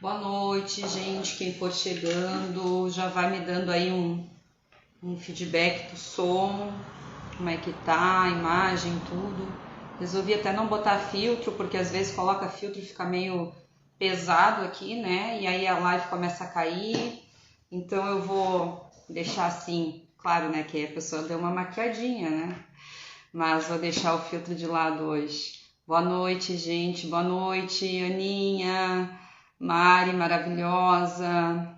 Boa noite, gente. Quem for chegando, já vai me dando aí um feedback do som, como é que tá, a imagem, tudo. Resolvi até não botar filtro, porque às vezes coloca filtro e fica meio pesado aqui, né? E aí a live começa a cair. Então eu vou deixar assim, claro, né, que a pessoa deu uma maquiadinha, né? Mas vou deixar o filtro de lado hoje. Boa noite, gente. Boa noite, Aninha, Mari, maravilhosa,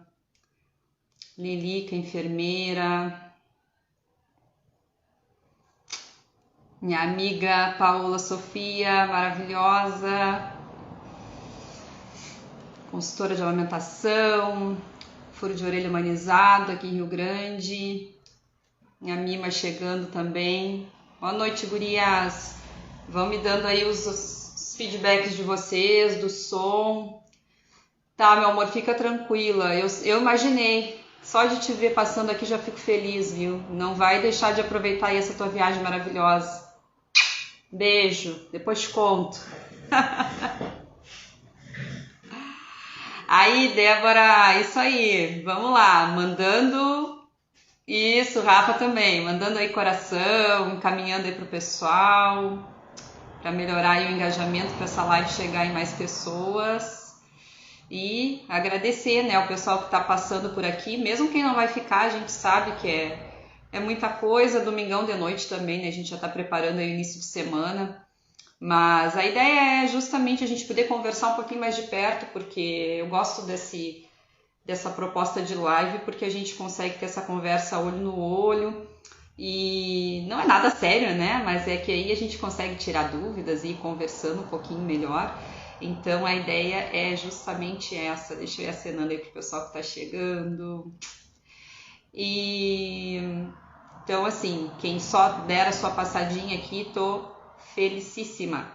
Lilica, enfermeira, minha amiga Paola Sofia, maravilhosa, consultora de amamentação, furo de orelha humanizado aqui em Rio Grande, minha Mima chegando também. Boa noite, gurias. Vão me dando aí os feedbacks de vocês, do som. Tá, meu amor, fica tranquila. Eu imaginei. Só de te ver passando aqui já fico feliz, viu? Não vai deixar de aproveitar aí essa tua viagem maravilhosa. Beijo. Depois te conto. Aí, Débora, isso aí. Vamos lá. Mandando... Isso, Rafa também. Mandando aí coração, encaminhando aí pro pessoal, para melhorar aí o engajamento, para essa live chegar em mais pessoas. E agradecer, né, o pessoal que está passando por aqui, mesmo quem não vai ficar, a gente sabe que é muita coisa, domingão de noite também, né, a gente já está preparando aí o início de semana, mas a ideia é justamente a gente poder conversar um pouquinho mais de perto, porque eu gosto dessa proposta de live, porque a gente consegue ter essa conversa olho no olho, e não é nada sério, né, mas é que aí a gente consegue tirar dúvidas e ir conversando um pouquinho melhor. Então a ideia é justamente essa. Deixa eu ir acenando aí pro pessoal que tá chegando. E então, assim, quem só der a sua passadinha aqui, tô felicíssima,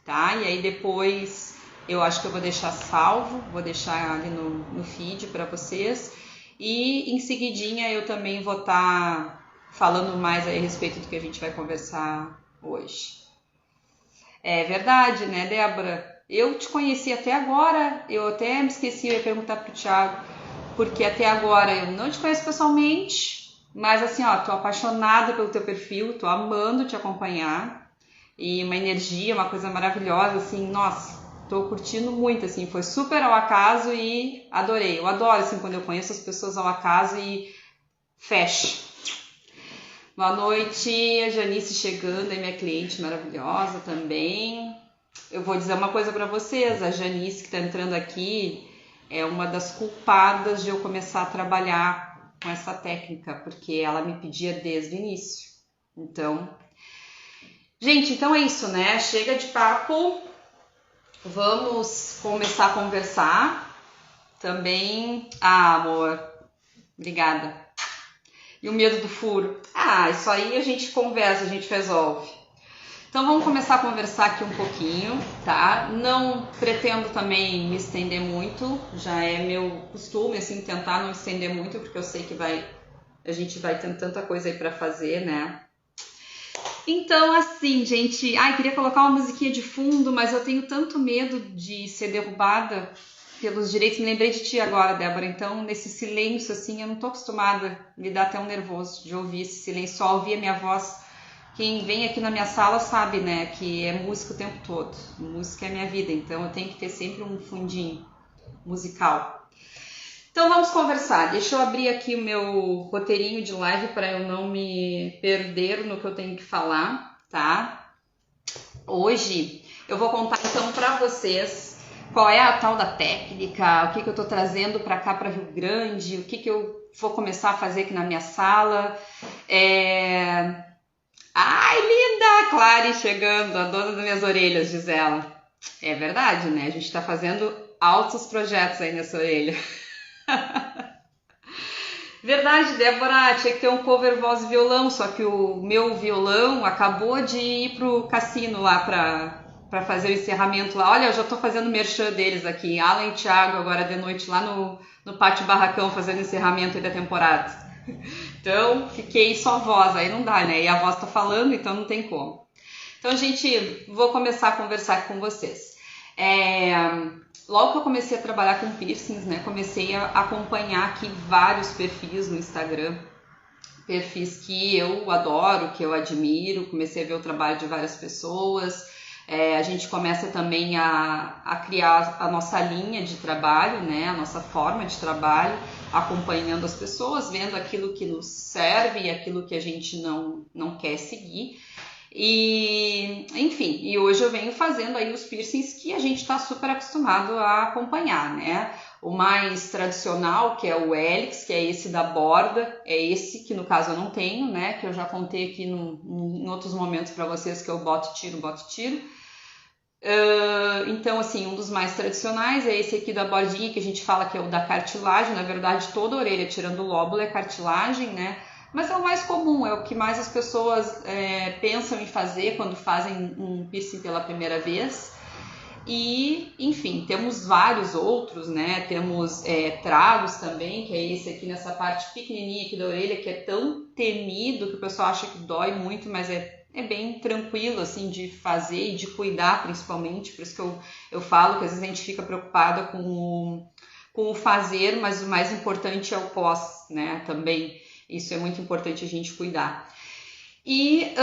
tá? E aí depois eu acho que eu vou deixar salvo, vou deixar ali no feed para vocês. E em seguidinha eu também vou estar falando mais aí a respeito do que a gente vai conversar hoje. É verdade, né, Débora? Eu te conheci até agora, eu até me esqueci, eu ia perguntar pro Thiago, porque até agora eu não te conheço pessoalmente, mas assim, ó, tô apaixonada pelo teu perfil, tô amando te acompanhar, e uma energia, uma coisa maravilhosa, assim, nossa, tô curtindo muito, assim, foi super ao acaso e adorei. Eu adoro, assim, quando eu conheço as pessoas ao acaso e fecha. Boa noite, a Janice chegando, aí minha cliente maravilhosa também. Eu vou dizer uma coisa para vocês, a Janice que está entrando aqui é uma das culpadas de eu começar a trabalhar com essa técnica, porque ela me pedia desde o início. Então, gente, então é isso, né? Chega de papo, vamos começar a conversar. Também, amor, obrigada. E o medo do furo? Isso aí a gente conversa, a gente resolve. Então vamos começar a conversar aqui um pouquinho, tá? Não pretendo também me estender muito, já é meu costume, assim, tentar não estender muito, porque eu sei que a gente vai tendo tanta coisa aí pra fazer, né? Então, assim, gente, queria colocar uma musiquinha de fundo, mas eu tenho tanto medo de ser derrubada pelos direitos. Me lembrei de ti agora, Débora, então nesse silêncio, assim, eu não tô acostumada, me dá até um nervoso de ouvir esse silêncio, só ouvir a minha voz. Quem vem aqui na minha sala sabe, né, que é música o tempo todo. Música é minha vida, então eu tenho que ter sempre um fundinho musical. Então vamos conversar. Deixa eu abrir aqui o meu roteirinho de live para eu não me perder no que eu tenho que falar, tá? Hoje eu vou contar então para vocês qual é a tal da técnica, o que eu tô trazendo para cá, para Rio Grande, o que eu vou começar a fazer aqui na minha sala. Ai, linda! Clary chegando, a dona das minhas orelhas, diz ela. É verdade, né? A gente tá fazendo altos projetos aí nessa orelha. Verdade, Débora, tinha que ter um cover voz e violão, só que o meu violão acabou de ir pro cassino lá pra fazer o encerramento lá. Olha, eu já tô fazendo merchan deles aqui, Alan e Thiago, agora de noite lá no Pátio Barracão, fazendo encerramento aí da temporada. Então, fiquei só voz, aí não dá, né? E a voz tá falando, então não tem como. Então, gente, vou começar a conversar com vocês. Logo que eu comecei a trabalhar com piercings, né, comecei a acompanhar aqui vários perfis no Instagram, perfis que eu adoro, que eu admiro, comecei a ver o trabalho de várias pessoas. A gente começa também a criar a nossa linha de trabalho, né, a nossa forma de trabalho, acompanhando as pessoas, vendo aquilo que nos serve e aquilo que a gente não quer seguir. E, enfim, e hoje eu venho fazendo aí os piercings que a gente está super acostumado a acompanhar, né? O mais tradicional, que é o Helix, que é esse da borda, é esse que no caso eu não tenho, né? Que eu já contei aqui em outros momentos para vocês, que é o bote tiro. Então, assim, um dos mais tradicionais é esse aqui da bordinha, que a gente fala que é o da cartilagem. Na verdade, toda a orelha, tirando o lóbulo, é cartilagem, né? Mas é o mais comum, é o que mais as pessoas pensam em fazer quando fazem um piercing pela primeira vez. E, enfim, temos vários outros, né? Temos tragos também, que é esse aqui nessa parte pequenininha aqui da orelha, que é tão temido que o pessoal acha que dói muito, mas é bem tranquilo, assim, de fazer e de cuidar, principalmente. Por isso que eu falo que às vezes a gente fica preocupada com o fazer, mas o mais importante é o pós, né? Também. Isso é muito importante a gente cuidar. E,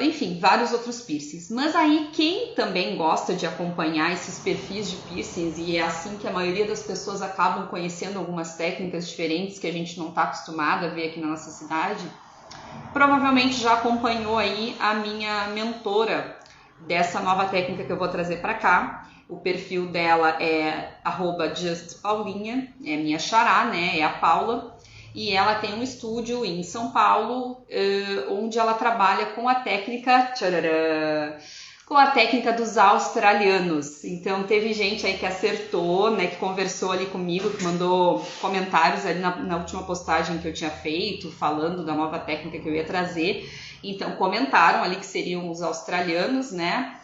enfim, vários outros piercings. Mas aí, quem também gosta de acompanhar esses perfis de piercings, e é assim que a maioria das pessoas acabam conhecendo algumas técnicas diferentes que a gente não está acostumado a ver aqui na nossa cidade, provavelmente já acompanhou aí a minha mentora dessa nova técnica que eu vou trazer para cá. O perfil dela é @justpaulinha, é minha xará, né? É a Paula. E ela tem um estúdio em São Paulo, onde ela trabalha com a técnica, dos australianos. Então teve gente aí que acertou, né, que conversou ali comigo, que mandou comentários ali na última postagem que eu tinha feito, falando da nova técnica que eu ia trazer. Então comentaram ali que seriam os australianos, né?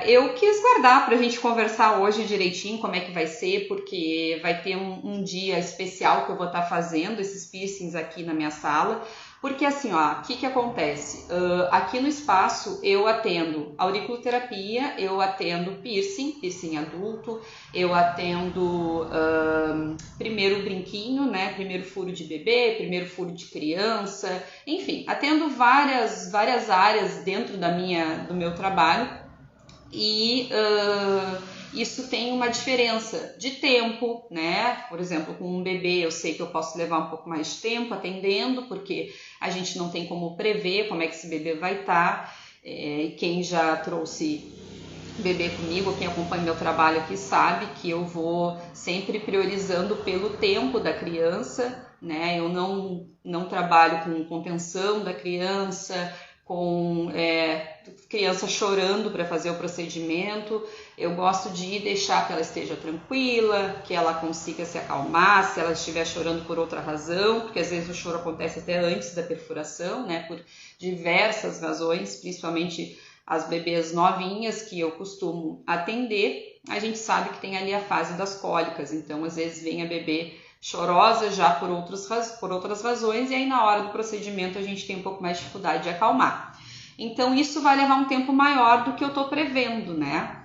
Eu quis guardar pra gente conversar hoje direitinho como é que vai ser, porque vai ter um dia especial que eu vou estar fazendo esses piercings aqui na minha sala, porque assim, ó, o que acontece? Aqui no espaço eu atendo auriculoterapia, eu atendo piercing adulto, eu atendo primeiro brinquinho, né, primeiro furo de bebê, primeiro furo de criança, enfim, atendo várias áreas dentro do meu trabalho. E isso tem uma diferença de tempo, né? Por exemplo, com um bebê eu sei que eu posso levar um pouco mais de tempo atendendo, porque a gente não tem como prever como é que esse bebê vai estar. Quem já trouxe bebê comigo, quem acompanha meu trabalho aqui sabe que eu vou sempre priorizando pelo tempo da criança, né? Eu não trabalho com contenção da criança, com criança chorando para fazer o procedimento. Eu gosto de deixar que ela esteja tranquila, que ela consiga se acalmar se ela estiver chorando por outra razão, porque às vezes o choro acontece até antes da perfuração, né, por diversas razões, principalmente as bebês novinhas que eu costumo atender. A gente sabe que tem ali a fase das cólicas, então às vezes vem a bebê chorosa já por outras razões, e aí na hora do procedimento a gente tem um pouco mais de dificuldade de acalmar. Então isso vai levar um tempo maior do que eu estou prevendo, né?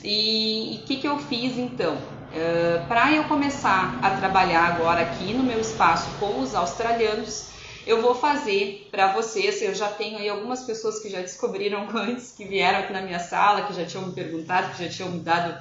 E o que eu fiz então? Para eu começar a trabalhar agora aqui no meu espaço com os australianos, eu vou fazer para vocês. Eu já tenho aí algumas pessoas que já descobriram antes, que vieram aqui na minha sala, que já tinham me perguntado, que já tinham me dado,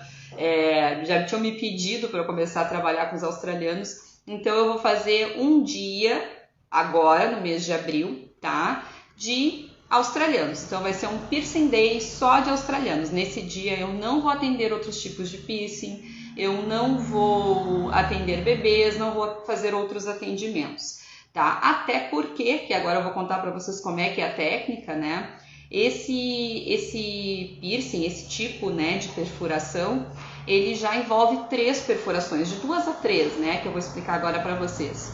já tinham me pedido para eu começar a trabalhar com os australianos. Então eu vou fazer um dia agora no mês de abril, tá? De australianos. Então vai ser um piercing day só de australianos. Nesse dia eu não vou atender outros tipos de piercing, eu não vou atender bebês, não vou fazer outros atendimentos, tá? Até porque, que agora eu vou contar para vocês como é que é a técnica, né? Esse piercing, esse tipo, né, de perfuração, ele já envolve 3 perfurações, de 2 a 3, né, que eu vou explicar agora para vocês,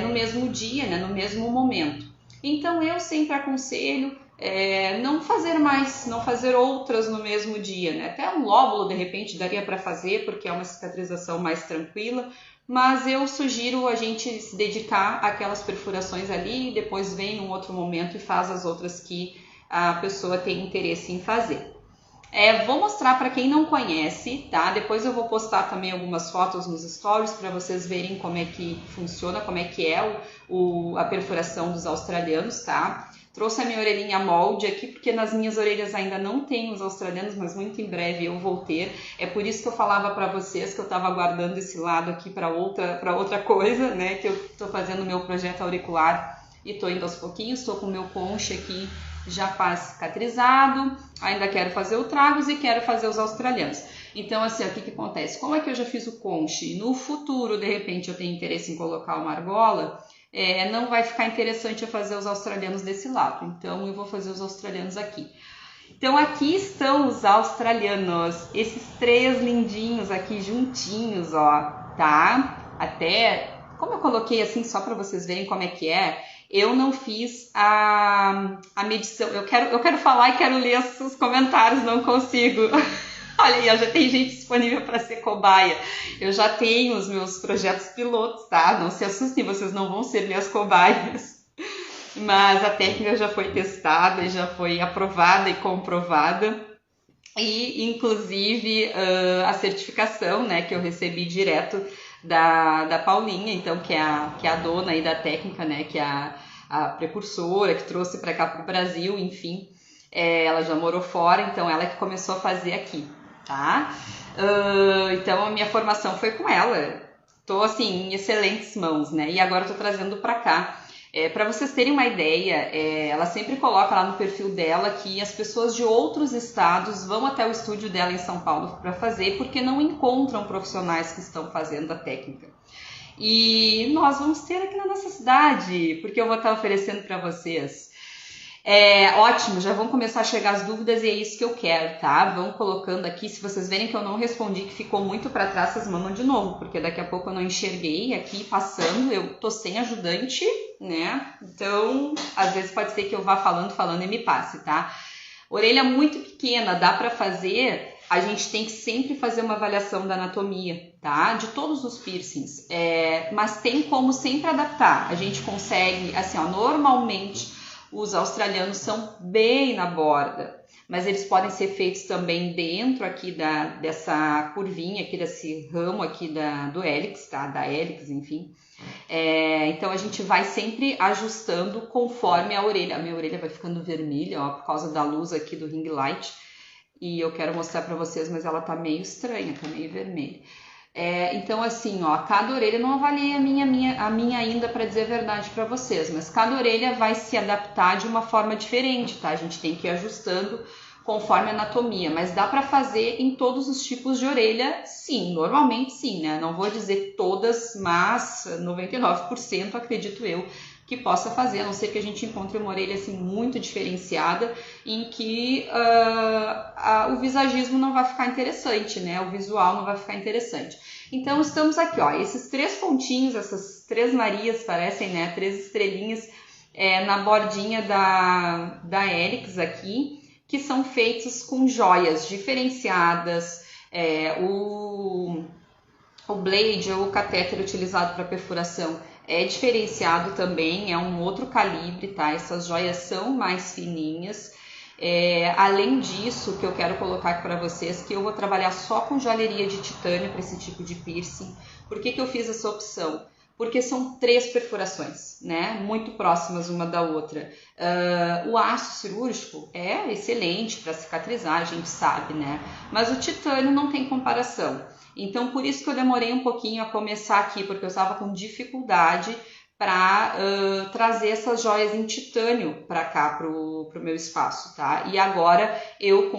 no mesmo dia, né, no mesmo momento. Então eu sempre aconselho não fazer outras no mesmo dia, né? Até um lóbulo de repente daria para fazer, porque é uma cicatrização mais tranquila, mas eu sugiro a gente se dedicar àquelas perfurações ali e depois vem num outro momento e faz as outras que a pessoa tem interesse em fazer. Vou mostrar para quem não conhece, tá? Depois eu vou postar também algumas fotos nos stories para vocês verem como é que funciona, como é que é a perfuração dos australianos, tá? Trouxe a minha orelhinha molde aqui, porque nas minhas orelhas ainda não tem os australianos, mas muito em breve eu vou ter. É por isso que eu falava para vocês que eu estava guardando esse lado aqui para outra coisa, né? Que eu estou fazendo o meu projeto auricular e estou indo aos pouquinhos. Estou com o meu conche aqui já quase cicatrizado, ainda quero fazer o tragos e quero fazer os australianos. Então, assim, o que acontece? Como é que eu já fiz o conche? No futuro, de repente, eu tenho interesse em colocar uma argola, não vai ficar interessante eu fazer os australianos desse lado. Então, eu vou fazer os australianos aqui. Então, aqui estão os australianos, esses 3 lindinhos aqui juntinhos, ó, tá? Até, como eu coloquei assim, só para vocês verem como é que é, eu não fiz a medição. Eu quero falar e quero ler os comentários, não consigo. Olha aí, já tem gente disponível para ser cobaia. Eu já tenho os meus projetos pilotos, tá? Não se assustem, vocês não vão ser minhas cobaias. Mas a técnica já foi testada, já foi aprovada e comprovada. E, inclusive, a certificação, né, que eu recebi direto da Paulinha, então, que é a dona aí da técnica, né, que é a precursora, que trouxe para cá para o Brasil, enfim. Ela já morou fora, então ela que começou a fazer aqui, tá? Então, a minha formação foi com ela. Tô, assim, em excelentes mãos, né? E agora eu tô trazendo para cá. Para vocês terem uma ideia, ela sempre coloca lá no perfil dela que as pessoas de outros estados vão até o estúdio dela em São Paulo para fazer, porque não encontram profissionais que estão fazendo a técnica. E nós vamos ter aqui na nossa cidade, porque eu vou estar oferecendo para vocês. Ótimo, já vão começar a chegar as dúvidas e é isso que eu quero, tá? Vão colocando aqui, se vocês verem que eu não respondi, que ficou muito para trás, vocês mandam de novo, porque daqui a pouco eu não enxerguei aqui passando, eu tô sem ajudante, né? Então, às vezes pode ser que eu vá falando e me passe, tá? Orelha muito pequena, dá para fazer, a gente tem que sempre fazer uma avaliação da anatomia, tá? De todos os piercings, mas tem como sempre adaptar, a gente consegue, assim, ó, normalmente os australianos são bem na borda, mas eles podem ser feitos também dentro aqui dessa curvinha, aqui desse ramo aqui do hélix, tá? Da hélix, enfim. Então a gente vai sempre ajustando conforme a orelha. A minha orelha vai ficando vermelha, ó, por causa da luz aqui do ring light. E eu quero mostrar para vocês, mas ela tá meio estranha, tá meio vermelha. Então, assim, ó, cada orelha, não avaliei a minha ainda para dizer a verdade para vocês, mas cada orelha vai se adaptar de uma forma diferente, tá? A gente tem que ir ajustando conforme a anatomia, mas dá para fazer em todos os tipos de orelha, sim, normalmente sim, né? Não vou dizer todas, mas 99% acredito eu que possa fazer, a não ser que a gente encontre uma orelha assim muito diferenciada, em que o visagismo não vai ficar interessante, né? O visual não vai ficar interessante. Então estamos aqui, ó, esses 3 pontinhos, essas 3 Marias parecem, né? 3 estrelinhas na bordinha da hélix aqui, que são feitos com joias diferenciadas, o blade ou o catéter utilizado para perfuração é diferenciado também, é um outro calibre, tá? Essas joias são mais fininhas. Além disso, que eu quero colocar aqui para vocês, que eu vou trabalhar só com joalheria de titânio para esse tipo de piercing. Por que eu fiz essa opção? Porque são 3 perfurações, né? Muito próximas uma da outra. O aço cirúrgico é excelente para cicatrizar, a gente sabe, né? Mas o titânio não tem comparação. Então, por isso que eu demorei um pouquinho a começar aqui, porque eu estava com dificuldade para trazer essas joias em titânio para cá, para o meu espaço, tá? E agora eu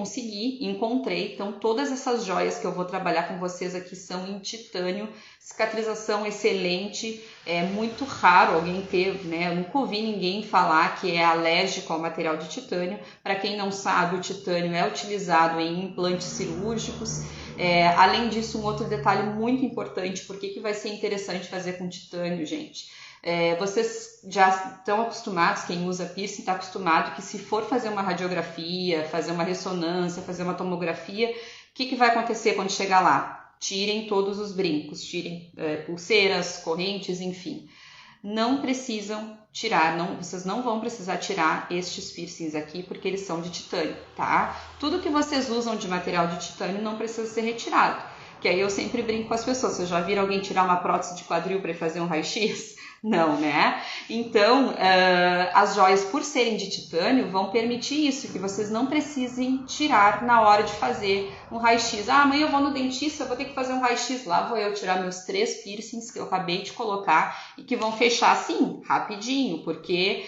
encontrei, então todas essas joias que eu vou trabalhar com vocês aqui são em titânio, cicatrização excelente, é muito raro alguém ter, né? Eu nunca ouvi ninguém falar que é alérgico ao material de titânio. Para quem não sabe, o titânio é utilizado em implantes cirúrgicos. Além disso, um outro detalhe muito importante, por que vai ser interessante fazer com titânio, gente? Vocês já estão acostumados, quem usa piercing está acostumado que se for fazer uma radiografia, fazer uma ressonância, fazer uma tomografia, o que vai acontecer quando chegar lá? Tirem todos os brincos, tirem pulseiras, correntes, enfim. Não precisam tirar, vocês não vão precisar tirar estes piercings aqui, porque eles são de titânio, tá? Tudo que vocês usam de material de titânio não precisa ser retirado. Que aí eu sempre brinco com as pessoas. Vocês já viram alguém tirar uma prótese de quadril para fazer um raio-x? Não, né? Então, as joias, por serem de titânio, vão permitir isso, que vocês não precisem tirar na hora de fazer um raio-x. Ah, amanhã eu vou no dentista, eu vou ter que fazer um raio-x. Lá vou eu tirar meus 3 piercings que eu acabei de colocar e que vão fechar assim, rapidinho, porque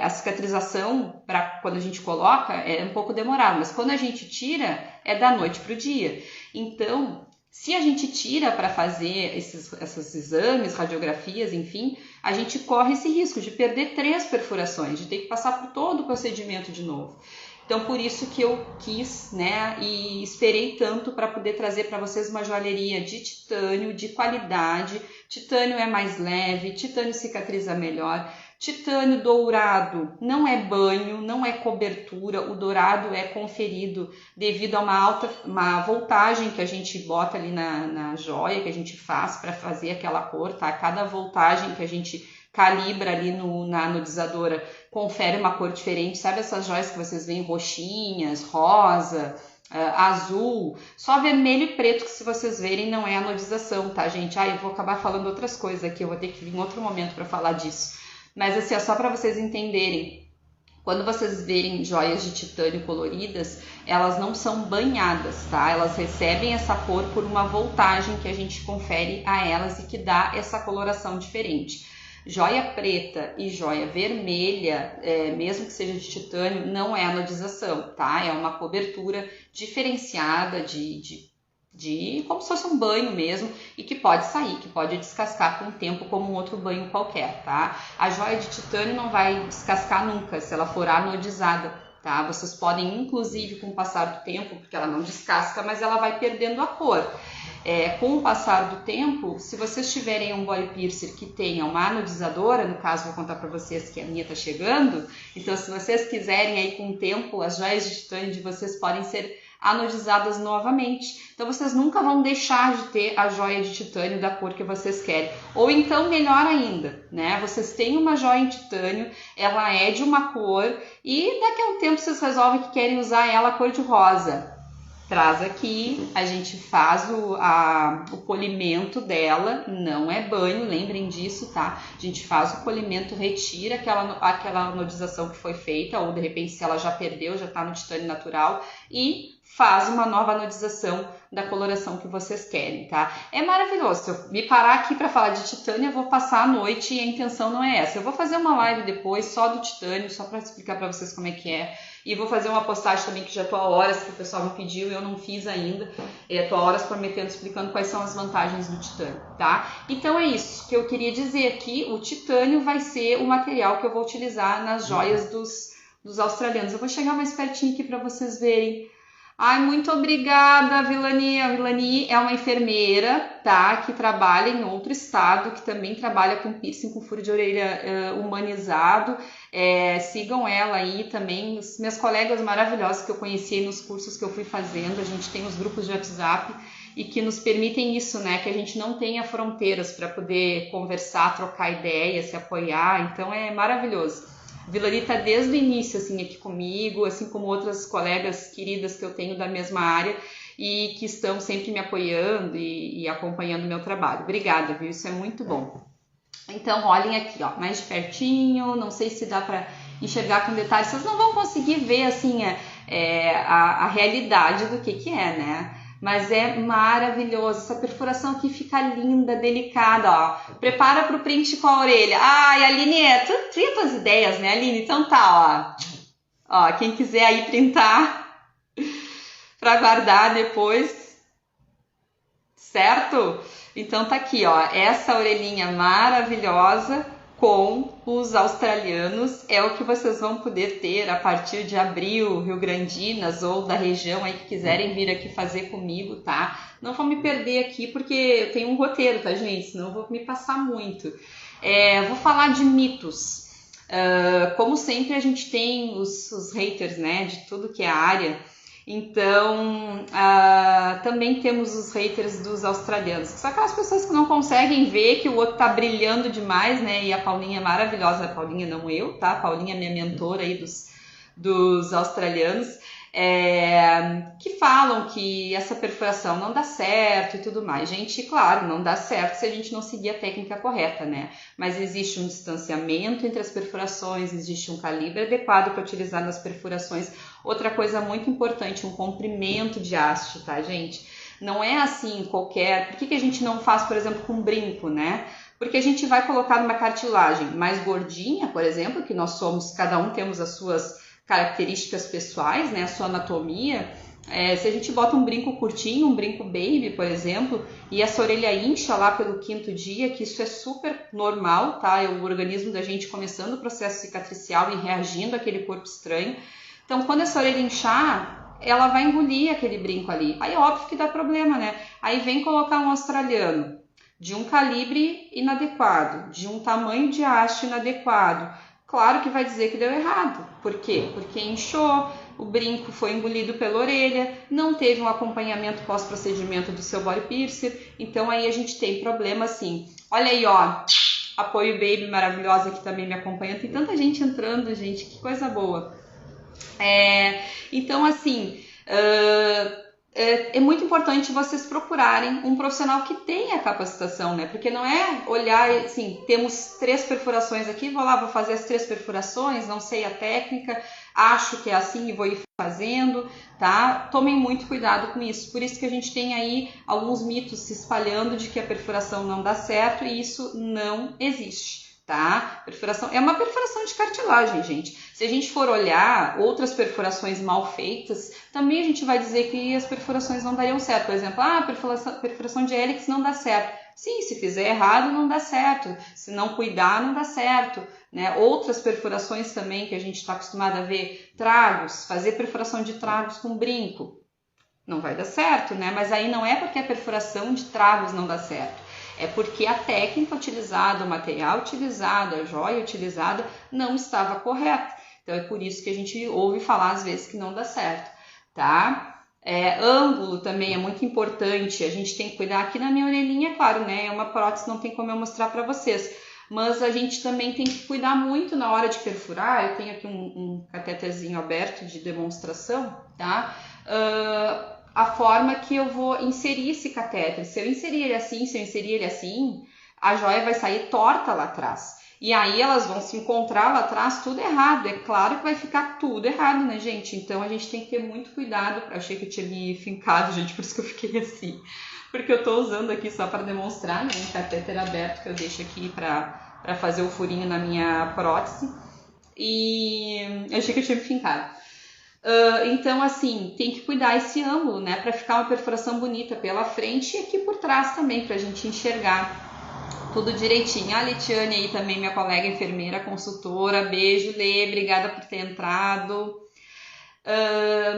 a cicatrização, quando a gente coloca, é um pouco demorado, mas quando a gente tira, é da noite para o dia. Então, se a gente tira para fazer esses exames, radiografias, enfim, a gente corre esse risco de perder 3 perfurações, de ter que passar por todo o procedimento de novo. Então, por isso que eu quis, né, e esperei tanto para poder trazer para vocês uma joalheria de titânio, de qualidade. Titânio é mais leve, titânio cicatriza melhor. Titânio dourado não é banho, não é cobertura, o dourado é conferido devido a uma voltagem que a gente bota ali na joia, que a gente faz para fazer aquela cor, tá? Cada voltagem que a gente calibra ali na anodizadora confere uma cor diferente. Sabe essas joias que vocês veem roxinhas, rosa, azul? Só vermelho e preto que, se vocês verem, não é anodização, tá, gente? Eu vou acabar falando outras coisas aqui, eu vou ter que vir em outro momento para falar disso. Mas assim, é só para vocês entenderem. Quando vocês verem joias de titânio coloridas, elas não são banhadas, tá? Elas recebem essa cor por uma voltagem que a gente confere a elas e que dá essa coloração diferente. Joia preta e joia vermelha, mesmo que seja de titânio, não é anodização, tá? É uma cobertura diferenciada de como se fosse um banho mesmo, e que pode sair, que pode descascar com o tempo como um outro banho qualquer, tá? A joia de titânio não vai descascar nunca se ela for anodizada, tá? Vocês podem, inclusive, com o passar do tempo, porque ela não descasca, mas ela vai perdendo a cor. Com o passar do tempo, se vocês tiverem um body piercer que tenha uma anodizadora, no caso vou contar para vocês que a minha tá chegando, então se vocês quiserem aí com o tempo, as joias de titânio de vocês podem ser anodizadas novamente. Então vocês nunca vão deixar de ter a joia de titânio da cor que vocês querem. Ou então, melhor ainda, né? Vocês têm uma joia em titânio, ela é de uma cor e daqui a um tempo vocês resolvem que querem usar ela cor de rosa. Traz aqui, a gente faz o polimento dela, não é banho, lembrem disso, tá? A gente faz o polimento, retira aquela anodização que foi feita, ou de repente se ela já perdeu, já tá no titânio natural, e faz uma nova anodização da coloração que vocês querem, tá? É maravilhoso. Se eu me parar aqui para falar de titânio, eu vou passar a noite e a intenção não é essa. Eu vou fazer uma live depois só do titânio, só para explicar para vocês como é que é. E vou fazer uma postagem também que já tô há horas, que o pessoal me pediu e eu não fiz ainda. Tô há horas prometendo, explicando quais são as vantagens do titânio, tá? Então é isso que eu queria dizer aqui. O titânio vai ser o material que eu vou utilizar nas joias dos australianos. Eu vou chegar mais pertinho aqui para vocês verem. Ai, muito obrigada, Vilani. A Vilani é uma enfermeira, tá? Que trabalha em outro estado, que também trabalha com piercing, com furo de orelha humanizado. Sigam ela aí também. Os meus colegas maravilhosos que eu conheci nos cursos que eu fui fazendo. A gente tem os grupos de WhatsApp e que nos permitem isso, né? Que a gente não tenha fronteiras para poder conversar, trocar ideias, se apoiar. Então é maravilhoso. Vilani está desde o início assim, aqui comigo, assim como outras colegas queridas que eu tenho da mesma área e que estão sempre me apoiando e acompanhando o meu trabalho. Obrigada, viu? Isso é muito bom. Então, olhem aqui, ó, mais de pertinho, não sei se dá para enxergar com detalhes, vocês não vão conseguir ver assim, a realidade do que é, né? Mas é maravilhoso, essa perfuração aqui fica linda, delicada, ó. Prepara para o print com a orelha. Ai, Aline, tu tinha tuas ideias, né, Aline? Então tá, ó. Ó, quem quiser aí printar para guardar depois, certo? Então tá aqui, ó, essa orelhinha maravilhosa com os australianos é o que vocês vão poder ter a partir de abril, Rio-Grandinas ou da região aí que quiserem vir aqui fazer comigo, tá? Não vou me perder aqui porque eu tenho um roteiro, tá, gente? Senão eu vou me passar muito. Vou falar de mitos. Como sempre, a gente tem os haters, né, de tudo que é área. Então, também temos os haters dos australianos, que são aquelas pessoas que não conseguem ver que o outro tá brilhando demais, né? E a Paulinha é maravilhosa, a Paulinha não eu, tá? A Paulinha é minha mentora aí dos australianos, que falam que essa perfuração não dá certo e tudo mais. Gente, claro, não dá certo se a gente não seguir a técnica correta, né? Mas existe um distanciamento entre as perfurações, existe um calibre adequado para utilizar nas perfurações. Outra coisa muito importante, um comprimento de haste, tá, gente? Não é assim qualquer... Por que a gente não faz, por exemplo, com brinco, né? Porque a gente vai colocar numa cartilagem mais gordinha, por exemplo, que nós somos, cada um temos as suas características pessoais, né, a sua anatomia. Se a gente bota um brinco curtinho, um brinco baby, por exemplo, e essa orelha incha lá pelo 5º dia, que isso é super normal, tá? É o organismo da gente começando o processo cicatricial e reagindo àquele corpo estranho. Então, quando essa orelha inchar, ela vai engolir aquele brinco ali. Aí é óbvio que dá problema, né? Aí vem colocar um australiano de um calibre inadequado, de um tamanho de haste inadequado. Claro que vai dizer que deu errado. Por quê? Porque inchou, o brinco foi engolido pela orelha, não teve um acompanhamento pós-procedimento do seu body piercer, então aí a gente tem problema sim. Olha aí, ó, Apoio Baby maravilhosa que também me acompanha, tem tanta gente entrando, gente, que coisa boa. Então, assim, é muito importante vocês procurarem um profissional que tenha capacitação, né? Porque não é olhar, assim, temos 3 perfurações aqui, vou fazer as 3 perfurações, não sei a técnica, acho que é assim e vou ir fazendo, tá? Tomem muito cuidado com isso. Por isso que a gente tem aí alguns mitos se espalhando de que a perfuração não dá certo e isso não existe. Tá? Perfuração é uma perfuração de cartilagem, gente. Se a gente for olhar outras perfurações mal feitas, também a gente vai dizer que as perfurações não dariam certo. Por exemplo, perfuração de hélix não dá certo. Sim, se fizer errado não dá certo. Se não cuidar não dá certo, né? Outras perfurações também que a gente está acostumado a ver, tragos, fazer perfuração de tragos com brinco, não vai dar certo, né? Mas aí não é porque a perfuração de tragos não dá certo. É porque a técnica utilizada, o material utilizado, a joia utilizada não estava correta. Então é por isso que a gente ouve falar às vezes que não dá certo, tá? Ângulo também é muito importante, a gente tem que cuidar. Aqui na minha orelhinha, claro, né? É uma prótese, não tem como eu mostrar para vocês. Mas a gente também tem que cuidar muito na hora de perfurar. Eu tenho aqui um cateterzinho aberto de demonstração, tá? A forma que eu vou inserir esse catéter. Se eu inserir ele assim, a joia vai sair torta lá atrás. E aí elas vão se encontrar lá atrás tudo errado. É claro que vai ficar tudo errado, né, gente? Então a gente tem que ter muito cuidado. Eu achei que eu tinha me fincado, gente, por isso que eu fiquei assim. Porque eu tô usando aqui só para demonstrar, né, um catéter aberto que eu deixo aqui para fazer o furinho na minha prótese. E eu achei que eu tinha me fincado. Então, assim, tem que cuidar esse ângulo, né? Para ficar uma perfuração bonita pela frente e aqui por trás também, pra gente enxergar tudo direitinho. A Letiane aí também, minha colega enfermeira, consultora. Beijo, Lê, obrigada por ter entrado.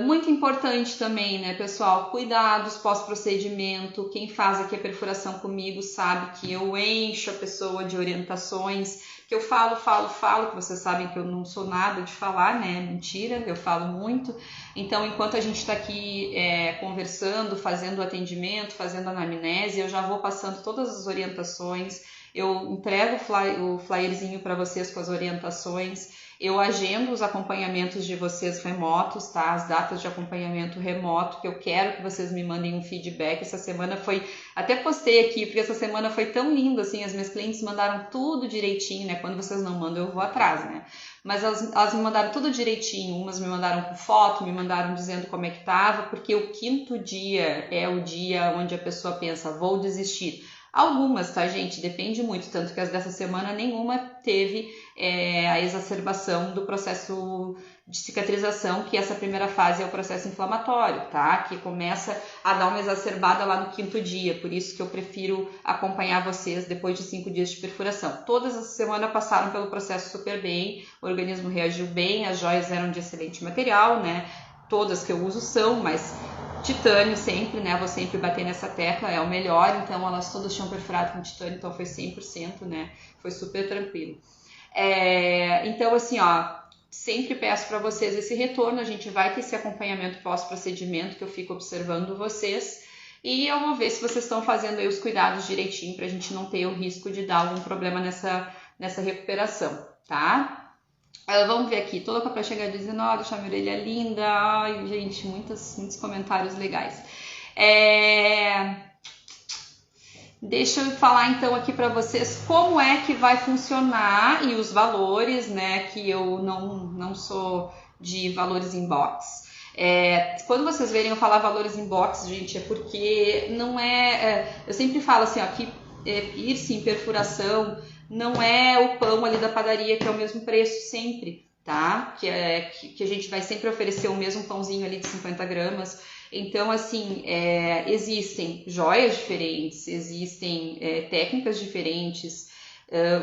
Muito importante também, né, pessoal? Cuidados pós-procedimento. Quem faz aqui a perfuração comigo sabe que eu encho a pessoa de orientações, que eu falo, que vocês sabem que eu não sou nada de falar, né? Mentira, eu falo muito. Então, enquanto a gente está aqui conversando, fazendo o atendimento, fazendo a anamnese, eu já vou passando todas as orientações, eu entrego o flyerzinho para vocês com as orientações, eu agendo os acompanhamentos de vocês remotos, tá? As datas de acompanhamento remoto, que eu quero que vocês me mandem um feedback. Essa semana foi... Até postei aqui, porque essa semana foi tão linda, assim, as minhas clientes mandaram tudo direitinho, né? Quando vocês não mandam, eu vou atrás, né? Mas elas me mandaram tudo direitinho. Umas me mandaram com foto, me mandaram dizendo como é que tava, porque o 5º dia é o dia onde a pessoa pensa, vou desistir. Algumas, tá, gente? Depende muito, tanto que as dessa semana nenhuma teve a exacerbação do processo de cicatrização, que essa primeira fase é o processo inflamatório, tá? Que começa a dar uma exacerbada lá no 5º dia, por isso que eu prefiro acompanhar vocês depois de 5 dias de perfuração. Todas as semanas passaram pelo processo super bem, o organismo reagiu bem, as joias eram de excelente material, né? Todas que eu uso são, mas titânio sempre, né? Vou sempre bater nessa tecla, é o melhor, então elas todas tinham perfurado com titânio, então foi 100%, né? Foi super tranquilo. Então, assim, ó, sempre peço para vocês esse retorno, a gente vai ter esse acompanhamento pós-procedimento que eu fico observando vocês e eu vou ver se vocês estão fazendo aí os cuidados direitinho para a gente não ter o risco de dar algum problema nessa recuperação, tá? Vamos ver aqui, toda para chegar dizendo, ó, deixa a minha orelha linda, ai, gente, muitos comentários legais. Deixa eu falar então aqui para vocês como é que vai funcionar e os valores, né, que eu não sou de valores em box. Quando vocês verem eu falar valores em box, gente, é porque não eu sempre falo assim, ó, que piercing, perfuração, não é o pão ali da padaria que é o mesmo preço sempre, tá? Que a gente vai sempre oferecer o mesmo pãozinho ali de 50 gramas. Então, assim, existem joias diferentes, existem técnicas diferentes,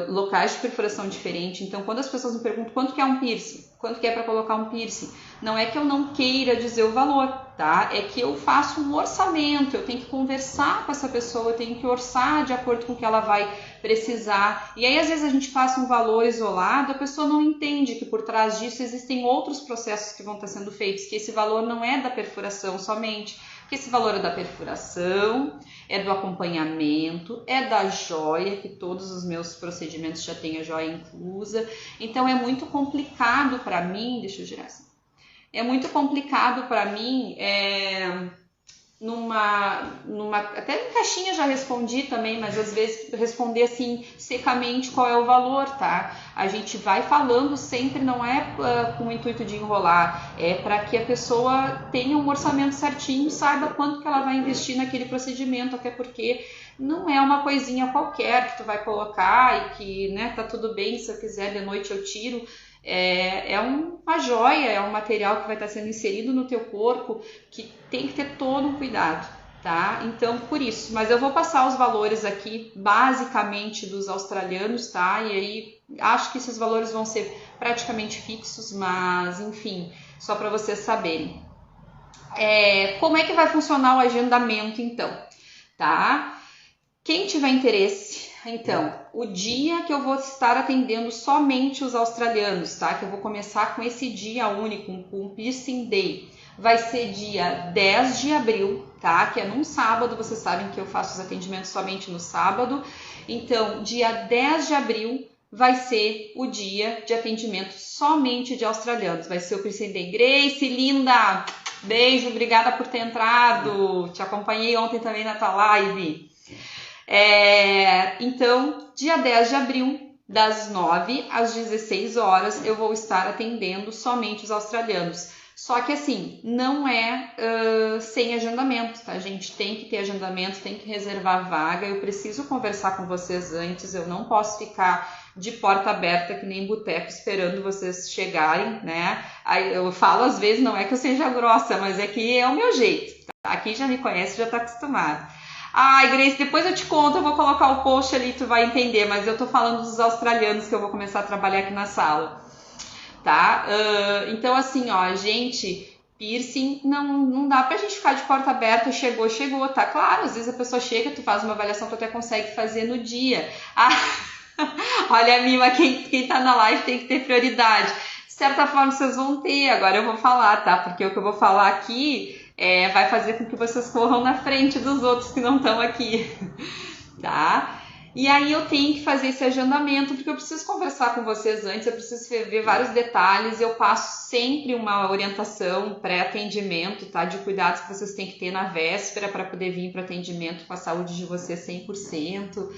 locais de perfuração diferentes. Então, quando as pessoas me perguntam quanto que é um piercing, quanto que é para colocar um piercing, não é que eu não queira dizer o valor, tá? É que eu faço um orçamento, eu tenho que conversar com essa pessoa, eu tenho que orçar de acordo com o que ela vai precisar. E aí, às vezes, a gente passa um valor isolado, a pessoa não entende que por trás disso existem outros processos que vão estar sendo feitos, que esse valor não é da perfuração somente, que esse valor é da perfuração, é do acompanhamento, é da joia, que todos os meus procedimentos já têm a joia inclusa. Então, é muito complicado para mim, deixa eu girar assim, é muito complicado para mim, até em caixinha já respondi também, mas às vezes responder assim secamente qual é o valor, tá? A gente vai falando sempre, não é com o intuito de enrolar, é para que a pessoa tenha um orçamento certinho, saiba quanto que ela vai investir naquele procedimento, até porque não é uma coisinha qualquer que tu vai colocar e que, né, tá tudo bem, se eu quiser de noite eu tiro. É uma joia, é um material que vai estar sendo inserido no teu corpo, que tem que ter todo um cuidado, tá? Então, por isso, mas eu vou passar os valores aqui, basicamente dos australianos, tá? E aí, acho que esses valores vão ser praticamente fixos, mas, enfim, só para vocês saberem. Como é que vai funcionar o agendamento, então, tá? Quem tiver interesse, então, o dia que eu vou estar atendendo somente os australianos, tá? Que eu vou começar com esse dia único, com o Piercing Day. Vai ser dia 10 de abril, tá? Que é num sábado, vocês sabem que eu faço os atendimentos somente no sábado. Então, dia 10 de abril vai ser o dia de atendimento somente de australianos. Vai ser o Piercing Day. Grace, linda! Beijo, obrigada por ter entrado. Te acompanhei ontem também na tua live. Então, dia 10 de abril, das 9 às 16 horas, eu vou estar atendendo somente os australianos. Só que assim, não sem agendamento, tá, gente? Tem que ter agendamento, tem que reservar vaga. Eu preciso conversar com vocês antes, eu não posso ficar de porta aberta que nem boteco esperando vocês chegarem, né? Aí eu falo às vezes, não é que eu seja grossa, mas é que é o meu jeito, tá? Quem já me conhece já tá acostumado. Ai, Grace, depois eu te conto, eu vou colocar o post ali, tu vai entender, mas eu tô falando dos australianos que eu vou começar a trabalhar aqui na sala, tá? Então, assim, ó, gente, piercing não dá pra gente ficar de porta aberta, chegou, tá? Claro, às vezes a pessoa chega, tu faz uma avaliação, tu até consegue fazer no dia. Olha, Mima, quem tá na live tem que ter prioridade. De certa forma, vocês vão ter, agora eu vou falar, tá? Porque o que eu vou falar aqui vai fazer com que vocês corram na frente dos outros que não estão aqui, tá? E aí eu tenho que fazer esse agendamento, porque eu preciso conversar com vocês antes, eu preciso ver vários detalhes, eu passo sempre uma orientação pré-atendimento, tá? De cuidados que vocês têm que ter na véspera para poder vir para atendimento com a saúde de vocês 100%.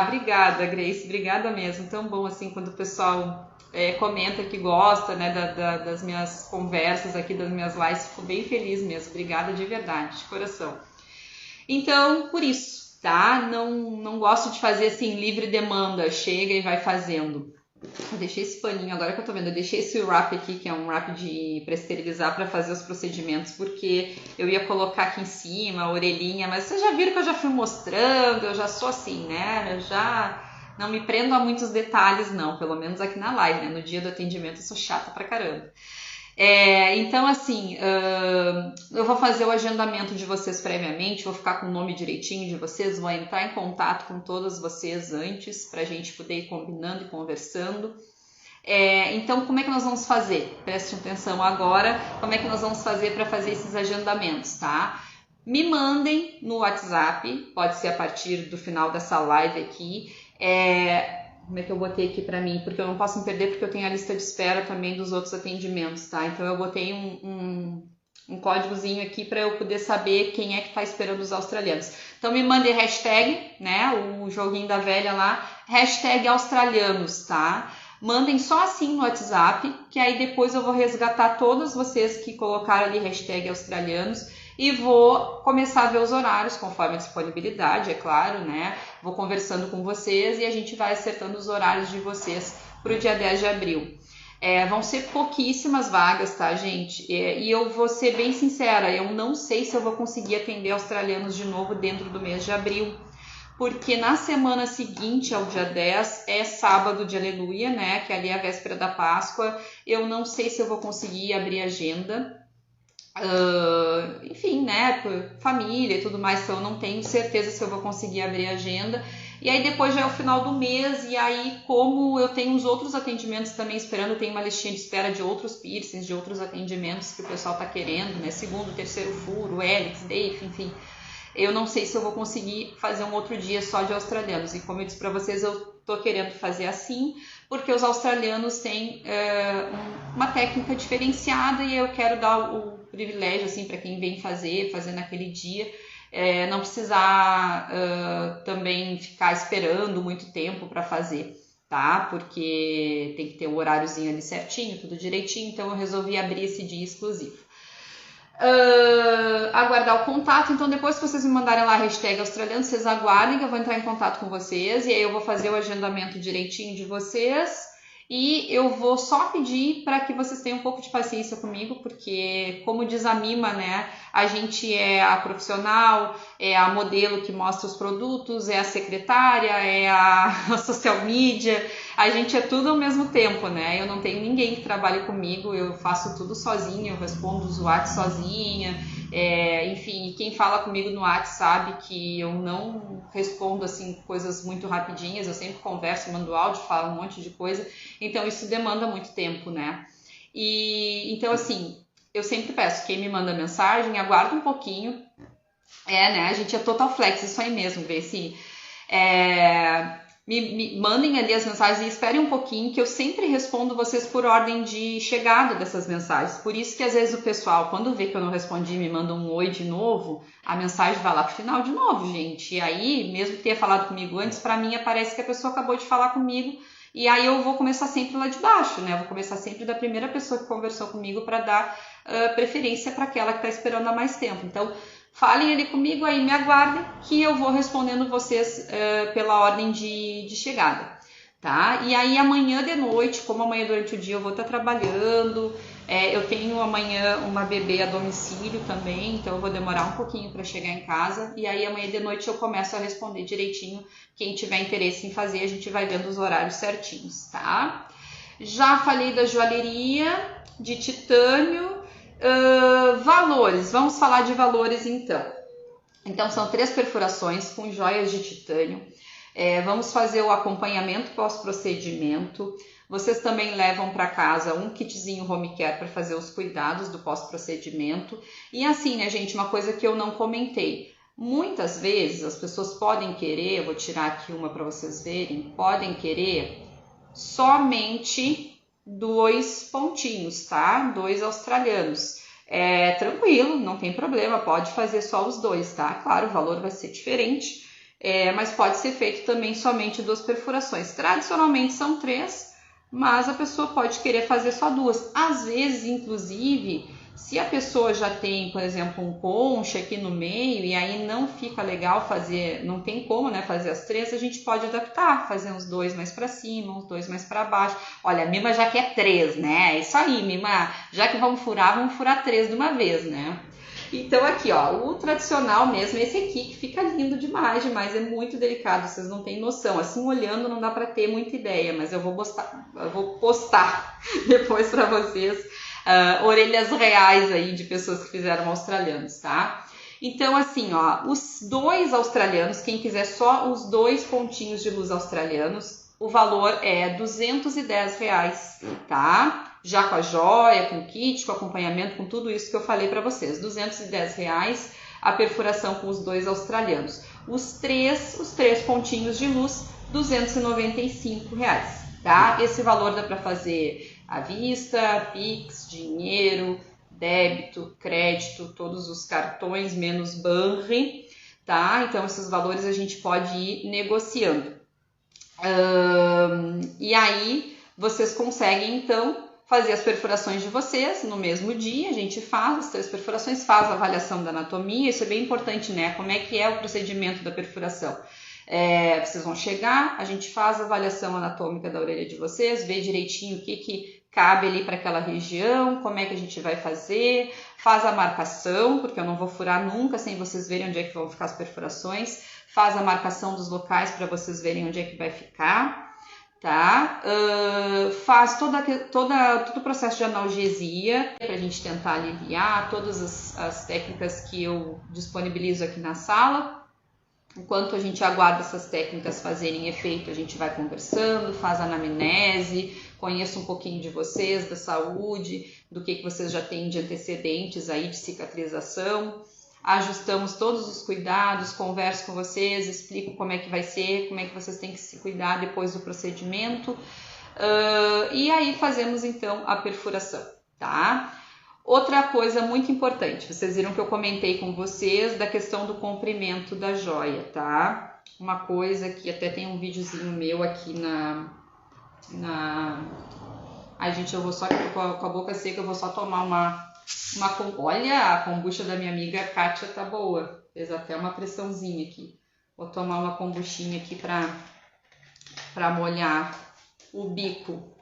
Obrigada, Grace, obrigada mesmo, tão bom assim quando o pessoal comenta que gosta, né, das minhas conversas aqui, das minhas lives, fico bem feliz mesmo, obrigada de verdade, de coração. Então, por isso, tá? Não gosto de fazer assim, livre demanda, chega e vai fazendo. Eu deixei esse paninho, agora que eu tô vendo, eu deixei esse wrap aqui, que é um wrap para esterilizar para fazer os procedimentos, porque eu ia colocar aqui em cima a orelhinha, mas vocês já viram que eu já fui mostrando, eu já sou assim, né? Eu já não me prendo a muitos detalhes, não, pelo menos aqui na live, né? No dia do atendimento eu sou chata pra caramba. Então, assim, eu vou fazer o agendamento de vocês previamente, vou ficar com o nome direitinho de vocês, vou entrar em contato com todas vocês antes, pra gente poder ir combinando e conversando. Então, como é que nós vamos fazer? Preste atenção agora, como é que nós vamos fazer para fazer esses agendamentos, tá? Me mandem no WhatsApp, pode ser a partir do final dessa live aqui. Como é que eu botei aqui para mim? Porque eu não posso me perder, porque eu tenho a lista de espera também dos outros atendimentos, tá? Então eu botei um códigozinho aqui para eu poder saber quem é que está esperando os australianos. Então me mandem hashtag, né? O joguinho da velha lá, hashtag australianos, tá? Mandem só assim no WhatsApp, que aí depois eu vou resgatar todos vocês que colocaram ali hashtag australianos e vou começar a ver os horários conforme a disponibilidade, é claro, né? Vou conversando com vocês e a gente vai acertando os horários de vocês para o dia 10 de abril. Vão ser pouquíssimas vagas, tá, gente? E eu vou ser bem sincera, eu não sei se eu vou conseguir atender australianos de novo dentro do mês de abril, porque na semana seguinte ao dia 10 é sábado de aleluia, né? Que ali é a véspera da Páscoa. Eu não sei se eu vou conseguir abrir agenda. Enfim, né, família e tudo mais, então eu não tenho certeza se eu vou conseguir abrir a agenda. E aí depois já é o final do mês, e aí como eu tenho uns outros atendimentos também esperando, eu tenho uma listinha de espera de outros piercings, de outros atendimentos que o pessoal tá querendo, né, segundo, terceiro furo, Helix, Dave, enfim. Eu não sei se eu vou conseguir fazer um outro dia só de australianos, e como eu disse para vocês, eu tô querendo fazer assim, porque os australianos têm uma técnica diferenciada e eu quero dar o privilégio assim para quem vem fazer naquele dia, não precisar também ficar esperando muito tempo para fazer, tá? Porque tem que ter o horáriozinho ali certinho, tudo direitinho, então eu resolvi abrir esse dia exclusivo. Aguardar o contato, então depois que vocês me mandarem lá a hashtag australiano, vocês aguardem que eu vou entrar em contato com vocês e aí eu vou fazer o agendamento direitinho de vocês e eu vou só pedir para que vocês tenham um pouco de paciência comigo, porque como diz a Mima, né, a gente é a profissional, é a modelo que mostra os produtos, é a secretária, é a social media, a gente é tudo ao mesmo tempo, né? Eu não tenho ninguém que trabalhe comigo, eu faço tudo sozinha, eu respondo os WhatsApp sozinha, enfim, quem fala comigo no WhatsApp sabe que eu não respondo assim coisas muito rapidinhas, eu sempre converso, mando áudio, falo um monte de coisa, então isso demanda muito tempo, né? E então assim, eu sempre peço, quem me manda mensagem, aguarda um pouquinho, né? A gente é total flex, isso aí mesmo, Gracie. Me mandem ali as mensagens e esperem um pouquinho, que eu sempre respondo vocês por ordem de chegada dessas mensagens. Por isso que às vezes o pessoal, quando vê que eu não respondi, me manda um oi de novo, a mensagem vai lá pro final de novo, gente. E aí, mesmo que tenha falado comigo antes, para mim aparece que a pessoa acabou de falar comigo. E aí eu vou começar sempre lá de baixo, né? Eu vou começar sempre da primeira pessoa que conversou comigo para dar preferência para aquela que está esperando há mais tempo. Então, falem ali comigo, aí me aguardem que eu vou respondendo vocês pela ordem de chegada, tá? E aí amanhã de noite, como amanhã durante o dia eu vou estar trabalhando, eu tenho amanhã uma bebê a domicílio também, então eu vou demorar um pouquinho para chegar em casa, e aí amanhã de noite eu começo a responder direitinho. Quem tiver interesse em fazer, a gente vai vendo os horários certinhos, tá? Já falei da joalheria de titânio. Valores, vamos falar de valores então. Então são 3 perfurações com joias de titânio. Vamos fazer o acompanhamento pós-procedimento. Vocês também levam para casa um kitzinho home care para fazer os cuidados do pós-procedimento. E assim, né, gente, uma coisa que eu não comentei. Muitas vezes as pessoas podem querer, eu vou tirar aqui uma para vocês verem, podem querer somente 2 pontinhos, tá? 2 australianos. Tranquilo, não tem problema, pode fazer só os 2, tá? Claro, o valor vai ser diferente, mas pode ser feito também somente 2 perfurações. Tradicionalmente são 3, mas a pessoa pode querer fazer só 2. Às vezes, inclusive, se a pessoa já tem, por exemplo, um concha aqui no meio e aí não fica legal fazer, não tem como, né, fazer as 3, a gente pode adaptar, fazer uns 2 mais para cima, uns 2 mais para baixo. Olha, a Mima já quer 3, né? É isso aí, Mima. Já que vamos furar 3 de uma vez, né? Então aqui, ó, o tradicional mesmo, esse aqui que fica lindo demais, é muito delicado, vocês não têm noção. Assim, olhando não dá para ter muita ideia, mas eu vou postar depois para vocês. Orelhas reais aí de pessoas que fizeram australianos, tá? Então, assim, ó, os 2 australianos, quem quiser só os 2 pontinhos de luz australianos, o valor é R$210, tá? Já com a joia, com o kit, com o acompanhamento, com tudo isso que eu falei para vocês. R$210 a perfuração com os 2 australianos. Os três pontinhos de luz, R$295, tá? Esse valor dá para fazer à vista, Pix, dinheiro, débito, crédito, todos os cartões menos Banri, tá? Então esses valores a gente pode ir negociando. E aí vocês conseguem então fazer as perfurações de vocês no mesmo dia. A gente faz as 3 perfurações, faz a avaliação da anatomia. Isso é bem importante, né? Como é que é o procedimento da perfuração? Vocês vão chegar, a gente faz a avaliação anatômica da orelha de vocês, vê direitinho o que cabe ali para aquela região, como é que a gente vai fazer, faz a marcação, porque eu não vou furar nunca sem vocês verem onde é que vão ficar as perfurações, faz a marcação dos locais para vocês verem onde é que vai ficar, tá? Faz todo o processo de analgesia para a gente tentar aliviar, todas as técnicas que eu disponibilizo aqui na sala. Enquanto a gente aguarda essas técnicas fazerem efeito, a gente vai conversando, faz anamnese, conheça um pouquinho de vocês, da saúde, do que vocês já têm de antecedentes aí de cicatrização. Ajustamos todos os cuidados, converso com vocês, explico como é que vai ser, como é que vocês têm que se cuidar depois do procedimento. E aí fazemos então a perfuração, tá? Outra coisa muito importante, vocês viram que eu comentei com vocês da questão do comprimento da joia, tá? Uma coisa que até tem um videozinho meu aqui Ai, gente, eu vou só com a boca seca, eu vou só tomar Olha, a kombucha da minha amiga Kátia tá boa. Fez até uma pressãozinha aqui. Vou tomar uma kombuchinha aqui pra molhar o bico.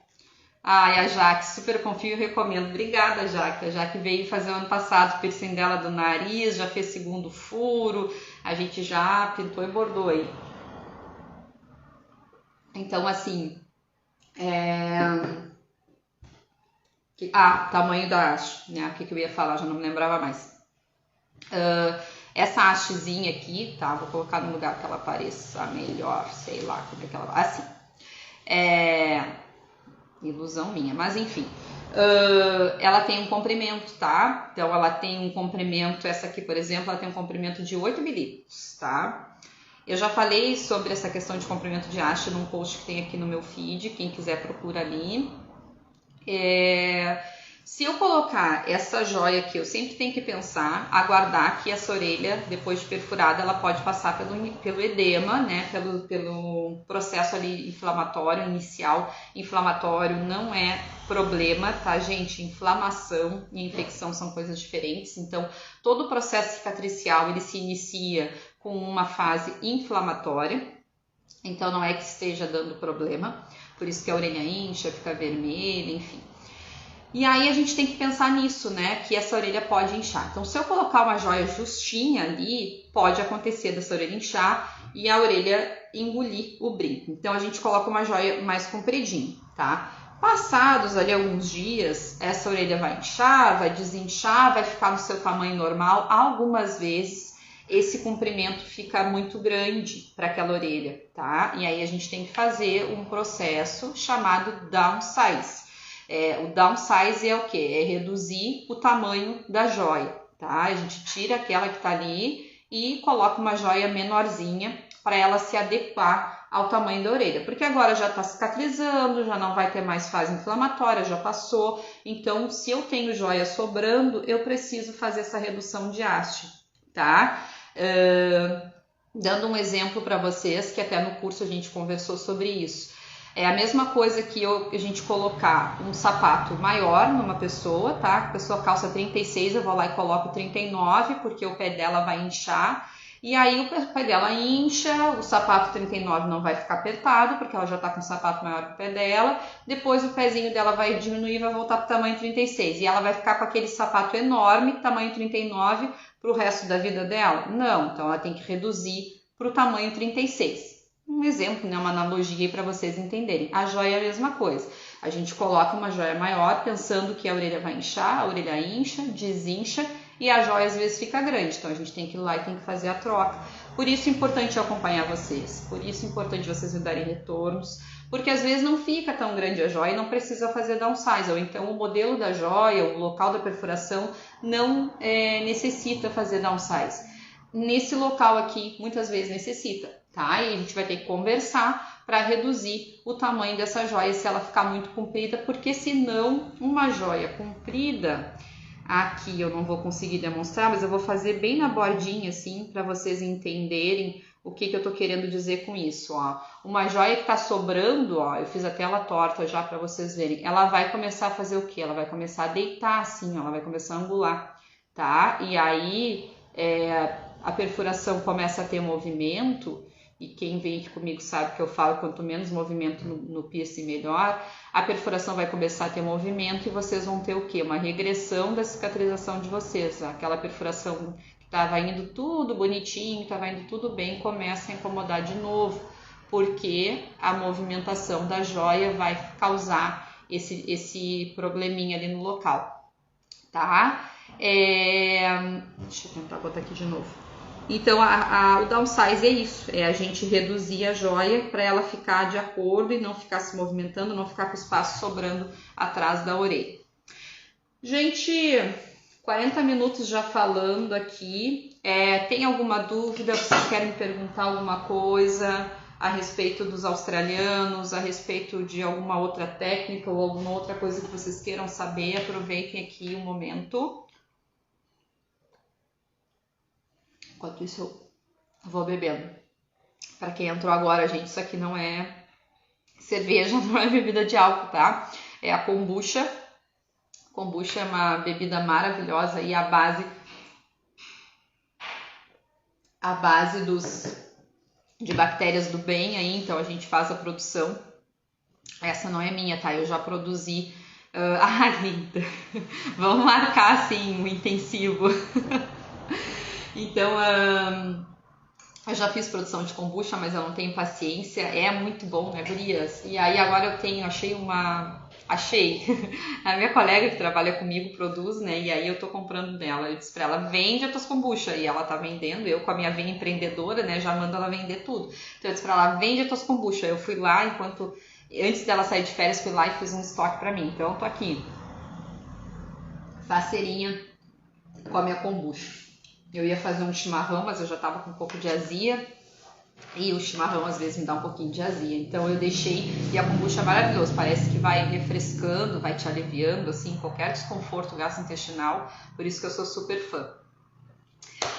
Ai, a Jaque, super confio e recomendo. Obrigada, Jaque. A Jaque veio fazer o ano passado o piercing dela do nariz, já fez 2º furo, a gente já pintou e bordou aí. Então, assim, tamanho da haste, né? O que eu ia falar, já não me lembrava mais. Essa hastezinha aqui, tá? Vou colocar no lugar que ela pareça melhor, sei lá como é que ela vai. Assim. Ilusão minha, mas enfim. Ela tem um comprimento, tá? Então ela tem um comprimento, essa aqui, por exemplo, ela tem um comprimento de 8 milímetros, tá? Eu já falei sobre essa questão de comprimento de haste num post que tem aqui no meu feed, quem quiser procura ali. Se eu colocar essa joia aqui, eu sempre tenho que pensar, aguardar que essa orelha, depois de perfurada, ela pode passar pelo edema, né? Pelo processo ali inflamatório, inicial. Inflamatório não é problema, tá, gente? Inflamação e infecção são coisas diferentes. Então, todo o processo cicatricial, ele se inicia com uma fase inflamatória. Então, não é que esteja dando problema. Por isso que a orelha incha, fica vermelha, enfim. E aí a gente tem que pensar nisso, né? Que essa orelha pode inchar. Então, se eu colocar uma joia justinha ali, pode acontecer dessa orelha inchar e a orelha engolir o brinco. Então, a gente coloca uma joia mais compridinha, tá? Passados ali alguns dias, essa orelha vai inchar, vai desinchar, vai ficar no seu tamanho normal. Algumas vezes, esse comprimento fica muito grande para aquela orelha, tá? E aí a gente tem que fazer um processo chamado downsize. O downsize é o que? É reduzir o tamanho da joia, tá? A gente tira aquela que tá ali e coloca uma joia menorzinha para ela se adequar ao tamanho da orelha. Porque agora já tá cicatrizando, já não vai ter mais fase inflamatória, já passou. Então, se eu tenho joia sobrando, eu preciso fazer essa redução de haste, tá? Dando um exemplo para vocês, que até no curso a gente conversou sobre isso. É a mesma coisa que a gente colocar um sapato maior numa pessoa, tá? A pessoa calça 36, eu vou lá e coloco 39, porque o pé dela vai inchar. E aí o pé dela incha, o sapato 39 não vai ficar apertado, porque ela já tá com um sapato maior que o pé dela. Depois o pezinho dela vai diminuir, vai voltar pro tamanho 36. E ela vai ficar com aquele sapato enorme, tamanho 39, pro resto da vida dela? Não, então ela tem que reduzir pro tamanho 36. Um exemplo, né, uma analogia para vocês entenderem. A joia é a mesma coisa. A gente coloca uma joia maior pensando que a orelha vai inchar, a orelha incha, desincha e a joia às vezes fica grande. Então a gente tem que ir lá e tem que fazer a troca. Por isso é importante acompanhar vocês. Por isso é importante vocês me darem retornos. porque às vezes não fica tão grande a joia e não precisa fazer downsize, ou então o modelo da joia, o local da perfuração não necessita fazer downsize. Nesse local aqui, muitas vezes necessita, tá? E a gente vai ter que conversar para reduzir o tamanho dessa joia se ela ficar muito comprida, porque senão uma joia comprida, aqui eu não vou conseguir demonstrar, mas eu vou fazer bem na bordinha assim, para vocês entenderem o que eu tô querendo dizer com isso, ó. Uma joia que tá sobrando, ó, eu fiz a tela torta já para vocês verem, ela vai começar a fazer o quê? Ela vai começar a deitar assim, ó, ela vai começar a angular, tá? E aí a perfuração começa a ter movimento, e quem vem aqui comigo sabe que eu falo quanto menos movimento no piercing melhor, a perfuração vai começar a ter movimento e vocês vão ter o quê? Uma regressão da cicatrização de vocês, aquela perfuração que estava indo tudo bonitinho, estava indo tudo bem, começa a incomodar de novo, porque a movimentação da joia vai causar esse probleminha ali no local, tá? Deixa eu tentar botar aqui de novo. Então, o downsize é isso, é a gente reduzir a joia para ela ficar de acordo e não ficar se movimentando, não ficar com espaço sobrando atrás da orelha. Gente, 40 minutos já falando aqui. Tem alguma dúvida? Vocês querem me perguntar alguma coisa a respeito dos australianos, a respeito de alguma outra técnica ou alguma outra coisa que vocês queiram saber? Aproveitem aqui um momento. Enquanto isso eu vou bebendo. Para quem entrou agora, gente, isso aqui não é cerveja, não é bebida de álcool, tá? É a kombucha. Kombucha é uma bebida maravilhosa e a base de bactérias do bem aí, então a gente faz a produção. Essa não é minha, tá? Eu já produzi. Linda! Vamos marcar assim um intensivo. Então, eu já fiz produção de kombucha, mas eu não tenho paciência. É muito bom, né, gurias? E aí agora achei. A minha colega que trabalha comigo produz, né? E aí eu tô comprando dela. Eu disse pra ela, vende as tuas kombucha. E ela tá vendendo. Eu com a minha veia empreendedora, né, já mando ela vender tudo. Então eu disse pra ela, vende as tuas kombucha. Eu fui lá, antes dela sair de férias, fui lá e fiz um estoque pra mim. Então eu tô aqui, faceirinha com a minha kombucha. Eu ia fazer um chimarrão, mas eu já tava com um pouco de azia. E o chimarrão às vezes me dá um pouquinho de azia. Então eu deixei, e a kombucha é maravilhosa. Parece que vai refrescando, vai te aliviando, assim, qualquer desconforto gastrointestinal. Por isso que eu sou super fã.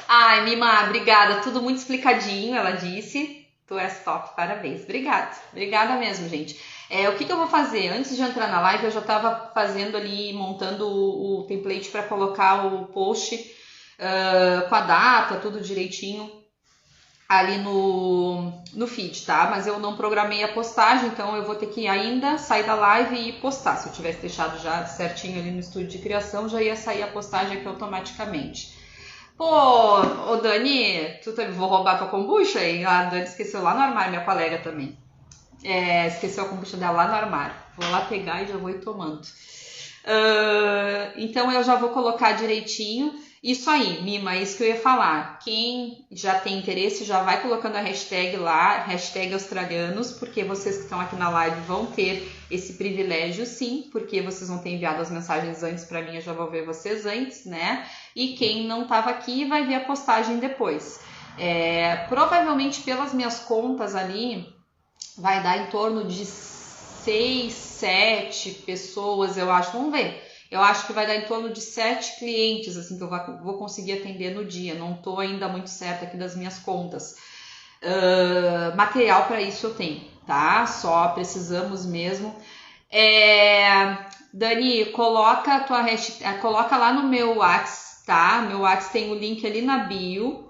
Ai, Mima, obrigada. Tudo muito explicadinho, ela disse. Tu és top, parabéns. Obrigada mesmo, gente. O que eu vou fazer? Antes de entrar na live, eu já tava fazendo ali, montando o template para colocar o post com a data, tudo direitinho ali no feed, tá? Mas eu não programei a postagem, então eu vou ter que ainda sair da live e postar. Se eu tivesse deixado já certinho ali no estúdio de criação, já ia sair a postagem aqui automaticamente. Pô, ô Dani, vou roubar tua kombucha? E a Dani esqueceu lá no armário, minha colega também. Esqueceu a kombucha dela lá no armário. Vou lá pegar e já vou ir tomando. Então eu já vou colocar direitinho. Isso aí, Mima, é isso que eu ia falar. Quem já tem interesse já vai colocando a hashtag lá, hashtag australianos, porque vocês que estão aqui na live vão ter esse privilégio sim, porque vocês vão ter enviado as mensagens antes para mim, eu já vou ver vocês antes, né? E quem não estava aqui vai ver a postagem depois. Provavelmente pelas minhas contas ali, vai dar em torno de 6, 7 pessoas, eu acho. Vamos ver. Eu acho que vai dar em torno de 7 clientes, assim, que eu vou conseguir atender no dia. Não estou ainda muito certa aqui das minhas contas. Material para isso eu tenho, tá? Só precisamos mesmo. Dani, coloca a tua hashtag, coloca lá no meu WhatsApp, tá? Meu WhatsApp tem o link ali na bio.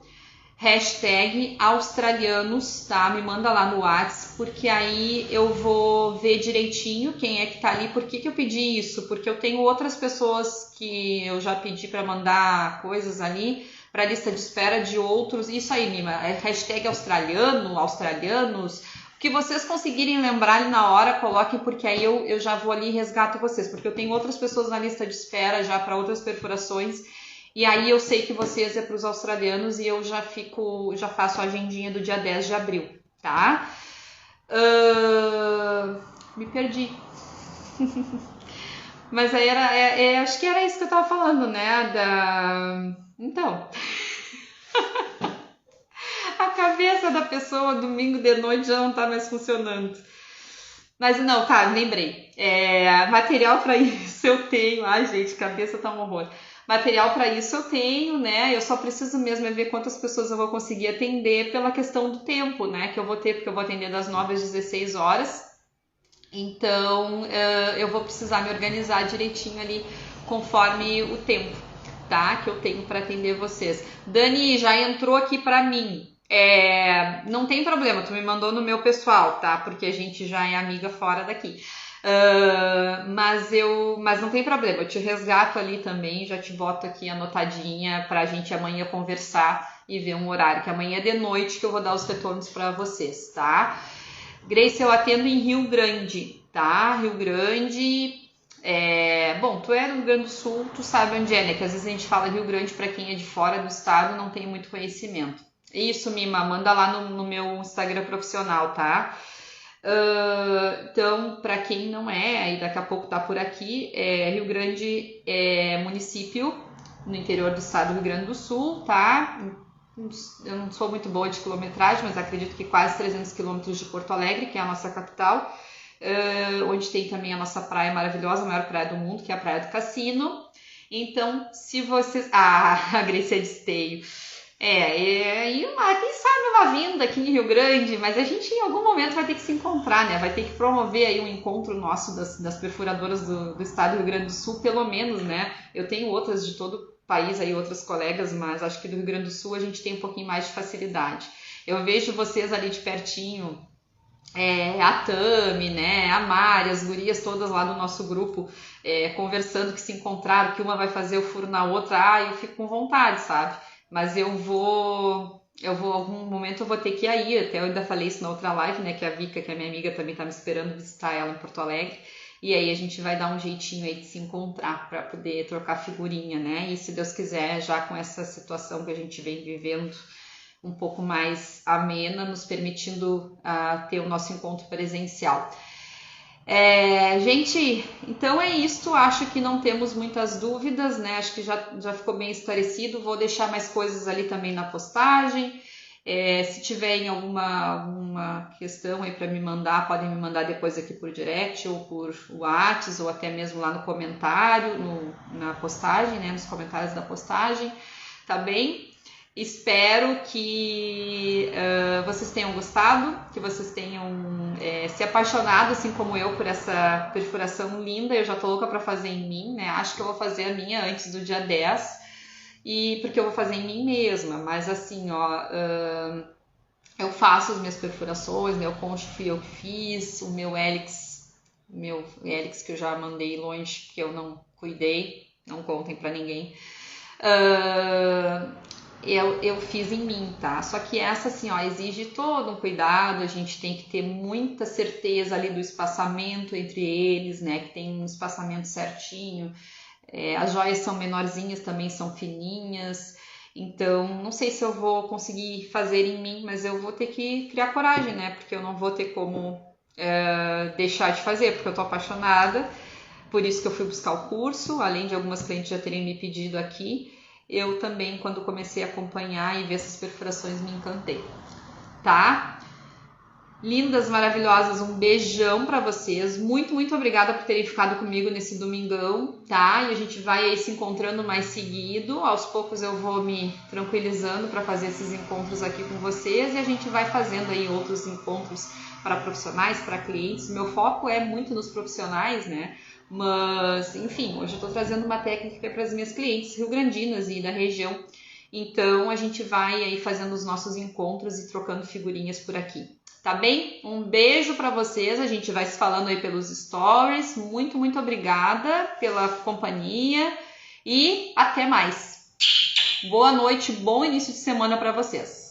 Hashtag australianos, tá? Me manda lá no WhatsApp, porque aí eu vou ver direitinho quem é que tá ali. Por que eu pedi isso? Porque eu tenho outras pessoas que eu já pedi para mandar coisas ali para lista de espera de outros. Isso aí, Mima, hashtag australianos. O que vocês conseguirem lembrar ali na hora, coloquem, porque aí eu já vou ali e resgato vocês, porque eu tenho outras pessoas na lista de espera já para outras perfurações. E aí eu sei que vocês é para os australianos e eu já faço a agendinha do dia 10 de abril, tá? Me perdi. Mas aí acho que era isso que eu tava falando, né? Então, a cabeça da pessoa domingo de noite já não tá mais funcionando. Mas não, tá, lembrei. Material para isso eu tenho. Ai, gente, cabeça tá um horror. Material para isso eu tenho, né? Eu só preciso mesmo ver quantas pessoas eu vou conseguir atender pela questão do tempo, né? Que eu vou ter, porque eu vou atender das 9 às 16 horas. Então, eu vou precisar me organizar direitinho ali conforme o tempo, tá? Que eu tenho para atender vocês. Dani, já entrou aqui para mim. Não tem problema, tu me mandou no meu pessoal, tá? Porque a gente já é amiga fora daqui. Mas não tem problema, eu te resgato ali também, já te boto aqui anotadinha pra gente amanhã conversar e ver um horário, que amanhã é de noite que eu vou dar os retornos para vocês, tá? Grace, eu atendo em Rio Grande, tá? Rio Grande, bom, tu é do Rio Grande do Sul, tu sabe onde é, né? Que às vezes a gente fala Rio Grande pra quem é de fora do estado, não tem muito conhecimento. Isso, Mima, manda lá no meu Instagram profissional, tá? Então, para quem não é, e daqui a pouco tá por aqui, Rio Grande é município no interior do estado do Rio Grande do Sul, tá? Eu não sou muito boa de quilometragem, mas acredito que quase 300 quilômetros de Porto Alegre, que é a nossa capital, onde tem também a nossa praia maravilhosa, a maior praia do mundo, que é a Praia do Cassino. Então, se vocês... a Grace é de Esteio. E quem sabe uma vinda aqui em Rio Grande, mas a gente em algum momento vai ter que se encontrar, né? Vai ter que promover aí um encontro nosso das perfuradoras do estado do Rio Grande do Sul, pelo menos, né? Eu tenho outras de todo o país aí, outras colegas, mas acho que do Rio Grande do Sul a gente tem um pouquinho mais de facilidade. Eu vejo vocês ali de pertinho, a Tami, né? A Mari, as gurias todas lá do nosso grupo, conversando que se encontraram, que uma vai fazer o furo na outra, eu fico com vontade, sabe? Mas algum momento eu vou ter que ir aí, até eu ainda falei isso na outra live, né, que a Vika, que é minha amiga, também tá me esperando visitar ela em Porto Alegre, e aí a gente vai dar um jeitinho aí de se encontrar para poder trocar figurinha, né, e se Deus quiser, já com essa situação que a gente vem vivendo um pouco mais amena, nos permitindo ter o nosso encontro presencial. Gente, então é isso, acho que não temos muitas dúvidas, né? Acho que já ficou bem esclarecido. Vou deixar mais coisas ali também na postagem. Se tiverem alguma questão aí para me mandar, podem me mandar depois aqui por direct ou por WhatsApp ou até mesmo lá no comentário, na postagem, né? Nos comentários da postagem, tá bem? Espero que vocês tenham gostado, que vocês tenham se apaixonado, assim como eu, por essa perfuração linda. Eu já tô louca para fazer em mim, né? Acho que eu vou fazer a minha antes do dia 10, porque eu vou fazer em mim mesma. Mas assim, eu faço as minhas perfurações, meu concho fui eu que fiz, o meu hélix que eu já mandei longe, que eu não cuidei, não contem para ninguém. Eu fiz em mim, tá? Só que essa, assim, exige todo um cuidado, a gente tem que ter muita certeza ali do espaçamento entre eles, né? Que tem um espaçamento certinho. As joias são menorzinhas, também são fininhas. Então, não sei se eu vou conseguir fazer em mim, mas eu vou ter que criar coragem, né? Porque eu não vou ter como deixar de fazer, porque eu tô apaixonada. Por isso que eu fui buscar o curso, além de algumas clientes já terem me pedido aqui. Eu também, quando comecei a acompanhar e ver essas perfurações, me encantei, tá? Lindas, maravilhosas, um beijão pra vocês. Muito, muito obrigada por terem ficado comigo nesse domingão, tá? E a gente vai aí se encontrando mais seguido. Aos poucos eu vou me tranquilizando para fazer esses encontros aqui com vocês e a gente vai fazendo aí outros encontros para profissionais, para clientes. Meu foco é muito nos profissionais, né? Mas, enfim, hoje eu tô trazendo uma técnica para as minhas clientes rio-grandinas e da região. Então, a gente vai aí fazendo os nossos encontros e trocando figurinhas por aqui. Tá bem? Um beijo para vocês. A gente vai se falando aí pelos stories. Muito, muito obrigada pela companhia e até mais. Boa noite, bom início de semana para vocês.